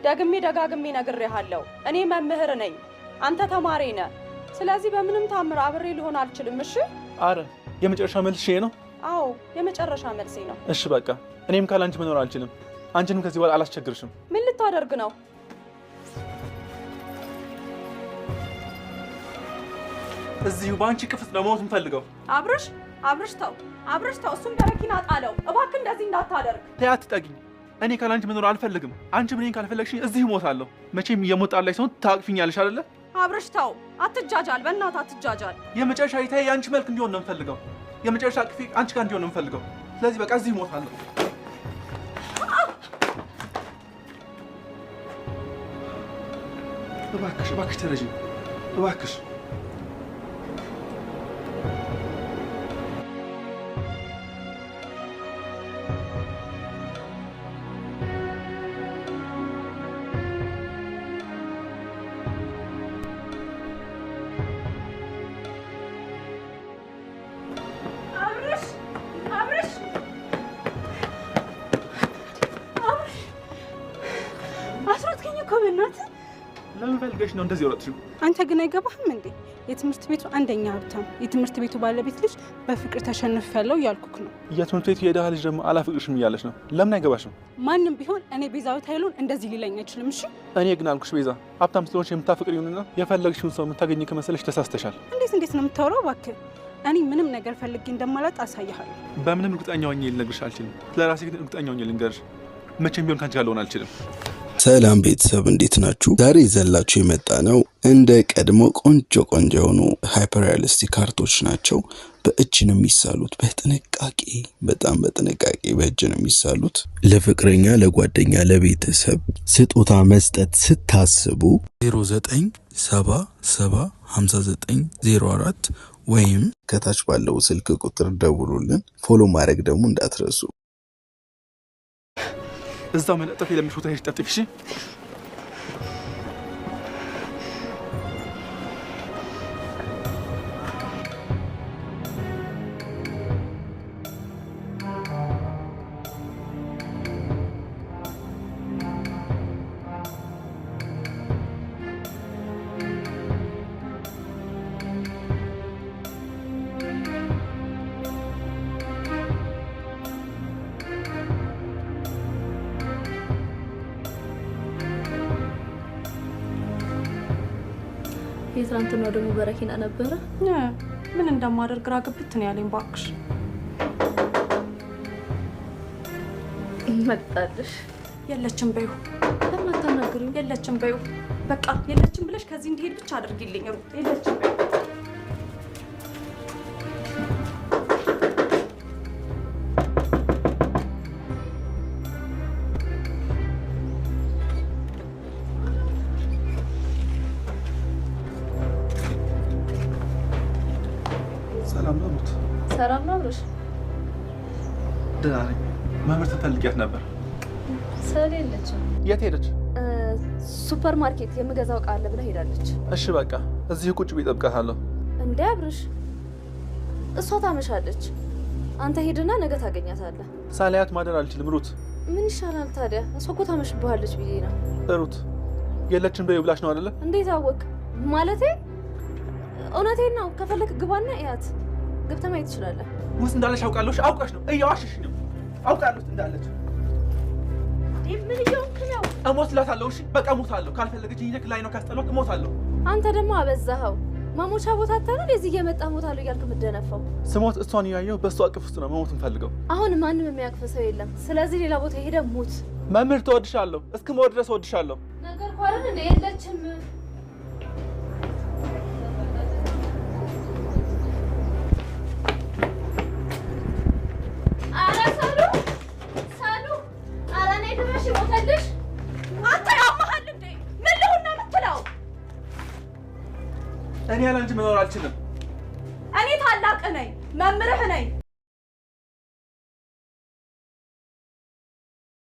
ደጋግሜ ነግሬሃለሁ። እኔ መምህር ነኝ፣ አንተ ተማሪ ነህ። ስለዚህ በምንም ታምር አብሬ ሊሆን አልችልም። እሺ? አረ የመጨረሻ መልስ ይሄ ነው? አዎ የመጨረሻ መልሴ ነው። እሺ በቃ እኔም ካላንቺ መኖር አልችልም። አንቺንም ከዚህ በኋላ አላስቸግርሽም። ምን ልታደርግ ነው? እዚሁ በአንቺ ክፍት ነው መሞት የምፈልገው። አብርሽ ተው፣ እሱም በረኪና ጣለው። እባክህ እንደዚህ እንዳታደርግ። ተይ አትጠጊኝ። እኔ ካላንቺ መኖር አልፈልግም። አንቺ እኔን ካልፈለግሽኝ እዚሁ እሞታለሁ። መቼም እየሞጣለሽ ሰውን ታቅፊኛለሽ አይደለ? አብርሽ ተው፣ አትጃጃል፣ በእናትህ አትጃጃል። የመጨረሻ ይታይ የአንቺ መልክ እንዲሆን ነው የምፈልገው። የመጨረሻ ቅፌ አንቺ ጋር እንዲሆን ነው የምፈልገው። ስለዚህ በቃ እዚሁ እሞታለሁ። እባክሽ ተረጂኝ፣ እባክሽ። ለምን ፈልገሽ ነው እንደዚህ ወጥሽው? አንተ ግን አይገባህም እንዴ? የትምህርት ቤቱ አንደኛ ሀብታም የትምህርት ቤቱ ባለቤት ልጅ በፍቅር ተሸንፌያለሁ እያልኩክ ነው። የትምህርት ቤቱ የደሃ ልጅ ደግሞ አላፍቅርሽም እያለች ነው። ለምን አይገባሽም? ማንም ቢሆን እኔ ቤዛዊት ኃይሉን እንደዚህ ሊለኝ አይችልም። እሺ እኔ ግን አልኩሽ ቤዛ፣ ሀብታም ስለሆንሽ የምታፈቅር ይሁንና የፈለግሽውን ሰው የምታገኝ ከመሰለሽ ተሳስተሻል። እንዴት ነው የምታወራው? እባክህ እኔ ምንም ነገር ፈልጌ እንደማላጥ አሳይሃለሁ። በምንም እርግጠኛ ሆኜ ልነግርሽ አልችልም። ስለራሴ ግን እርግጠኛ ሆኜ ልንገርሽ፣ መቼም ቢሆን ካንቺ ጋር ልሆን አልችልም። ሰላም ቤተሰብ እንዴት ናችሁ? ዛሬ ይዘላችሁ የመጣ ነው እንደ ቀድሞ ቆንጆ የሆኑ ሃይፐር ሪያሊስቲክ ካርቶች ናቸው። በእጅ ነው የሚሳሉት፣ በጥንቃቄ በጣም በጥንቃቄ በእጅ ነው የሚሳሉት። ለፍቅረኛ፣ ለጓደኛ፣ ለቤተሰብ ስጦታ መስጠት ስታስቡ 09775904 ወይም ከታች ባለው ስልክ ቁጥር ደውሉልን። ፎሎ ማድረግ ደግሞ እንዳትረሱ። እዛው መለጠፍ የለምሽ ቦታ ሄሽ ጠጥፊሽ። የትናንትና ደግሞ በረኪና ነበረ። ምን እንደማደርግ ግራ ግብት ነው ያለኝ። እባክሽ መጣልሽ። የለችም በይው። ለምን አታናግሪው? የለችም በይው። በቃ የለችም ብለሽ ከዚህ እንዲሄድ ብቻ አድርጊልኝ። ሩት የለችም በይው። ሰላም ነው አብርሽ? ደህና ነኝ። መምህር ትፈልጊያት ነበር? ስለሌለችም። የት ሄደች? ሱፐር ማርኬት የምገዛው ዕቃ አለ ብላ ሄዳለች። እሺ በቃ እዚህ ቁጭ ብዬ እጠብቃታለሁ። እንዴ አብርሽ፣ እሷ ታመሻለች። አንተ ሄድና ነገ ታገኛታለህ። ሳላያት ማደር አልችልም ሩት። ምን ይሻላል ታዲያ? እሷ እኮ ታመሽብሃለች ብዬ ነው። ሩት የለችም በይው ብላሽ ነው አይደለ? እንዴት አወቅ? ማለቴ እውነቴን ነው። ከፈለክ ግባና እያት። ገብተህ ማየት ትችላለህ። ውስጥ እንዳለሽ አውቃለሁ። አውቃሽ ነው እያዋሽሽ ነው። አውቃለሁ እንዳለች። ምን እየሆንክ ነው? እሞትላታለሁ። እሺ በቃ እሞታለሁ። ካልፈለገች ይነክ ላይ ነው ካስጠላው እሞታለሁ። አንተ ደግሞ አበዛኸው። ማሞቻ ቦታ አታነው እዚህ እየመጣ እሞታለሁ እያልክ የምትደነፋው። ስሞት እሷን እያየሁ በእሷ አቅፍ ውስጥ ነው መሞት እንፈልገው። አሁን ማንም የሚያቅፍ ሰው የለም። ስለዚህ ሌላ ቦታ ሄደህ ሞት። መምህር ተወድሻለሁ። እስክሞት ድረስ እወድሻለሁ። ነገር ኳርን እንደ የለችም። እኔ ያለ አንቺ መኖር አልችልም። እኔ ታላቅ ነኝ፣ መምህርህ ነኝ።